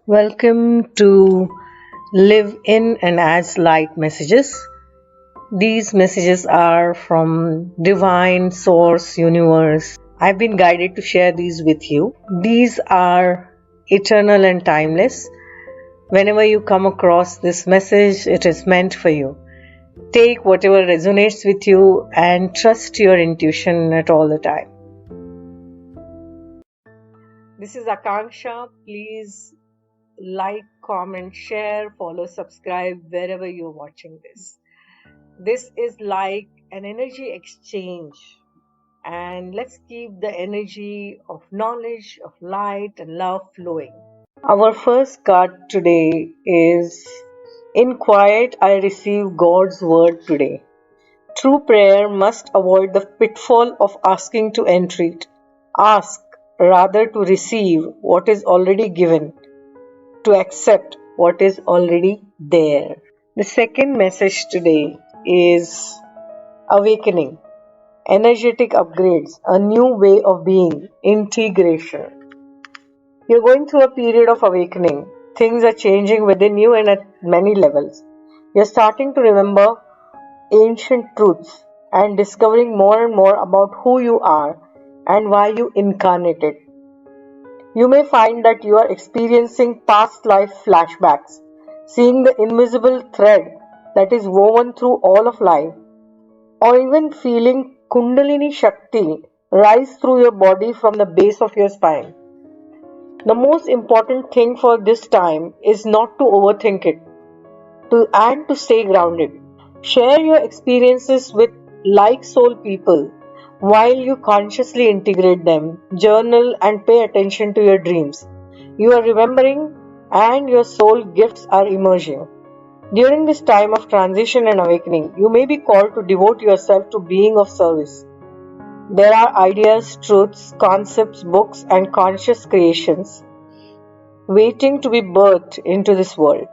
Welcome to Live In and As Light messages. These messages are from Divine Source Universe. I've been guided to share these with you. These are eternal and timeless. Whenever you come across this message, it is meant for you. Take whatever resonates with you and trust your intuition at all the time. This is Akanksshaa. Please like, comment, share, follow, subscribe wherever you're watching this. This is like an energy exchange, and let's keep the energy of knowledge, of light, and love flowing. Our first card today is In Quiet I Receive God's Word Today. True prayer must avoid the pitfall of asking to entreat. Ask rather to receive what is already given, to accept what is already there. The second message today is awakening, energetic upgrades, a new way of being, integration. You're going through a period of awakening. Things are changing within you and at many levels. You're starting to remember ancient truths and discovering more and more about who you are and why you incarnated. You may find that you are experiencing past life flashbacks, seeing the invisible thread that is woven through all of life, or even feeling Kundalini Shakti rise through your body from the base of your spine. The most important thing for this time is not to overthink it, and to stay grounded. Share your experiences with like soul people while you consciously integrate them. Journal and pay attention to your dreams. You are remembering and your soul gifts are emerging. During this time of transition and awakening, you may be called to devote yourself to being of service. There are ideas, truths, concepts, books, and conscious creations waiting to be birthed into this world.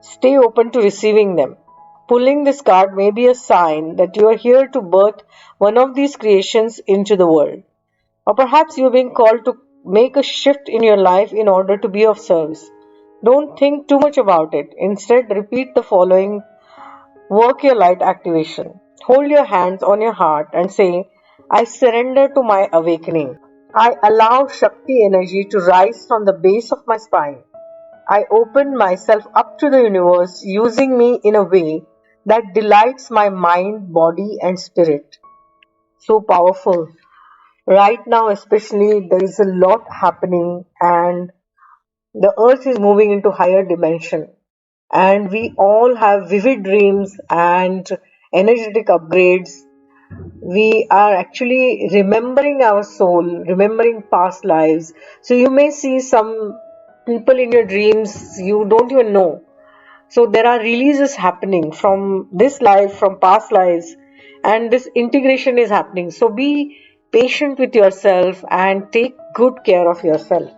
Stay open to receiving them. Pulling this card may be a sign that you are here to birth one of these creations into the world. Or perhaps you are being called to make a shift in your life in order to be of service. Don't think too much about it. Instead, repeat the following work your light activation. Hold your hands on your heart and say, I surrender to my awakening. I allow Shakti energy to rise from the base of my spine. I open myself up to the universe, using me in a way that delights my mind, body, and spirit. So powerful. Right now, especially, there is a lot happening, and the earth is moving into higher dimension. And we all have vivid dreams and energetic upgrades. We are actually remembering our soul, remembering past lives. So you may see some people in your dreams you don't even know. So there are releases happening from this life, from past lives, and this integration is happening. So be patient with yourself and take good care of yourself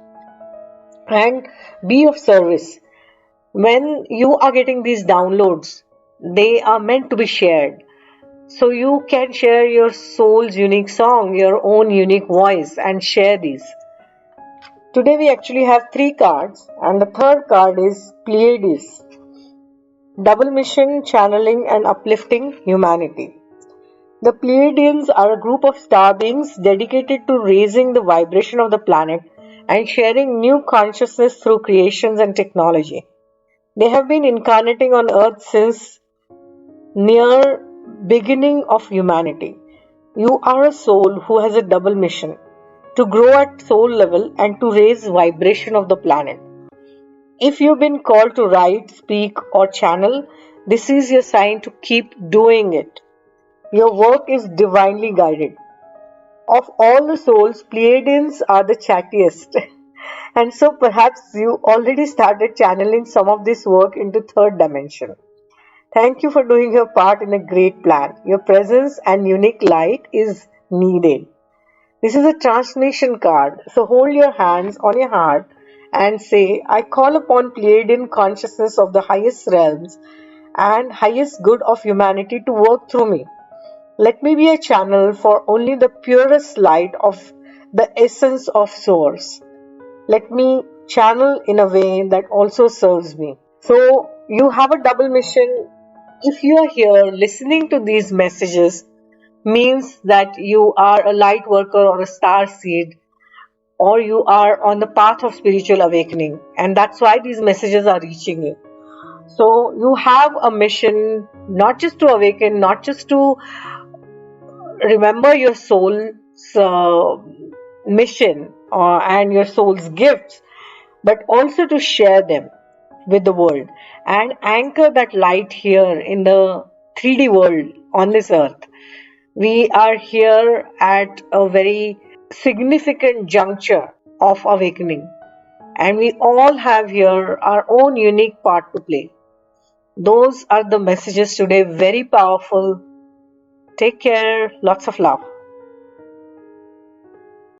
and be of service. When you are getting these downloads, they are meant to be shared. So you can share your soul's unique song, your own unique voice, and share these. Today we actually have 3 cards, and the third card is Pleiades. Double mission, channeling, and uplifting humanity. The Pleiadians are a group of star beings dedicated to raising the vibration of the planet and sharing new consciousness through creations and technology. They have been incarnating on Earth since near beginning of humanity. You are a soul who has a double mission: to grow at soul level and to raise vibration of the planet. If you've been called to write, speak, or channel, this is your sign to keep doing it. Your work is divinely guided. Of all the souls, Pleiadians are the chattiest. And so perhaps you already started channeling some of this work into third dimension. Thank you for doing your part in a great plan. Your presence and unique light is needed. This is a transmission card. So hold your hands on your heart and say, I call upon Pleiadian consciousness of the highest realms and highest good of humanity to work through me. Let me be a channel for only the purest light of the essence of Source. Let me channel in a way that also serves me. So you have a double mission. If you are here listening to these messages, means that you are a light worker or a star seed, or you are on the path of spiritual awakening, and that's why these messages are reaching you. So you have a mission, not just to awaken, not just to remember your soul's mission and your soul's gifts, but also to share them with the world and anchor that light here in the 3D world on this earth. We are here at a very significant juncture of awakening, and we all have here our own unique part to play. Those are the messages today, very powerful. Take care, lots of love.